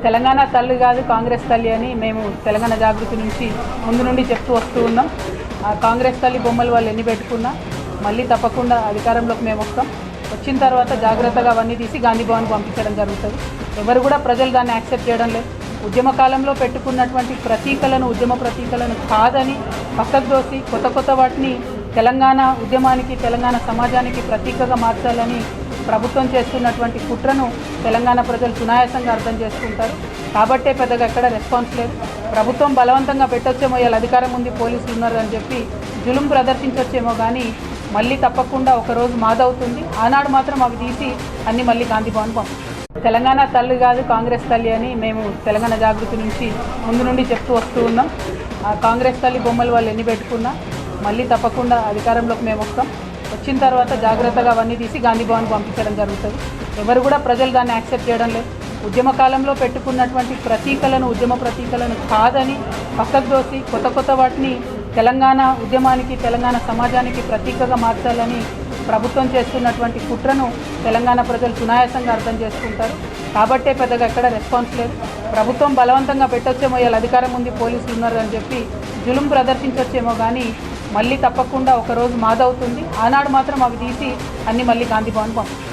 తెలంగాణ తల్లి కాదు కాంగ్రెస్ తల్లి అని మేము తెలంగాణ జాగృతి నుంచి ముందు నుండి చెప్తూ వస్తూ ఉన్నాం. కాంగ్రెస్ తల్లి బొమ్మలు వాళ్ళు ఎన్ని పెట్టుకున్నా మళ్ళీ తప్పకుండా అధికారంలోకి మేము వస్తాం. వచ్చిన తర్వాత జాగ్రత్తగా అవన్నీ తీసి గాంధీ భవన్కి పంపించడం జరుగుతుంది. ఎవరు కూడా ప్రజలు దాన్ని యాక్సెప్ట్ చేయడం లేదు. ఉద్యమ కాలంలో పెట్టుకున్నటువంటి ప్రతీకలను ఉద్యమ ప్రతీకలను కాదని పక్కకు దోసి కొత్త వాటిని తెలంగాణ ఉద్యమానికి తెలంగాణ సమాజానికి ప్రతీకగా మార్చాలని ప్రభుత్వం చేస్తున్నటువంటి కుట్రను తెలంగాణ ప్రజలు సునాయాసంగా అర్థం చేసుకుంటారు. కాబట్టే పెద్దగా ఎక్కడ రెస్పాన్స్ లేదు. ప్రభుత్వం బలవంతంగా పెట్టొచ్చేమో, ఇలా అధికారం ఉంది, పోలీసులు ఉన్నారు అని చెప్పి జులుం ప్రదర్శించొచ్చేమో, కానీ మళ్ళీ తప్పకుండా ఒకరోజు మాదవుతుంది. ఆనాడు మాత్రం అవి తీసి అన్ని మళ్ళీ గాంధీ భవన్ పంపిస్తాం. తెలంగాణ తల్లి కాదు కాంగ్రెస్ తల్లి అని మేము తెలంగాణ జాగృతి నుంచి ముందు నుండి చెప్తూ వస్తూ ఉన్నాం. కాంగ్రెస్ తల్లి బొమ్మలు వాళ్ళు ఎన్ని పెట్టుకున్నా మళ్ళీ తప్పకుండా అధికారంలోకి మేము వస్తాం. వచ్చిన తర్వాత జాగ్రత్తగా అవన్నీ తీసి గాంధీ భవన్కి పంపించడం జరుగుతుంది. ఎవరు కూడా ప్రజలు దాన్ని యాక్సెప్ట్ చేయడం లేదు. ఉద్యమ కాలంలో పెట్టుకున్నటువంటి ప్రతీకలను ఉద్యమ ప్రతీకలను కాదని పక్కకు దోసి కొత్త వాటిని తెలంగాణ ఉద్యమానికి తెలంగాణ సమాజానికి ప్రతీకగా మార్చాలని ప్రభుత్వం చేస్తున్నటువంటి కుట్రను తెలంగాణ ప్రజలు సునాయాసంగా అర్థం చేసుకుంటారు. కాబట్టే పెద్దగా ఎక్కడ రెస్పాన్స్ లేదు. ప్రభుత్వం బలవంతంగా పెట్టొచ్చేమో, ఇలా అధికారం ఉంది, పోలీసులు ఉన్నారు అని చెప్పి జులుం ప్రదర్శించొచ్చేమో, కానీ మళ్ళీ తప్పకుండా ఒకరోజు మాదవుతుంది. ఆనాడు మాత్రం అవి తీసి అన్ని మళ్ళీ గాంధీ భవన్ పంపిస్తాం.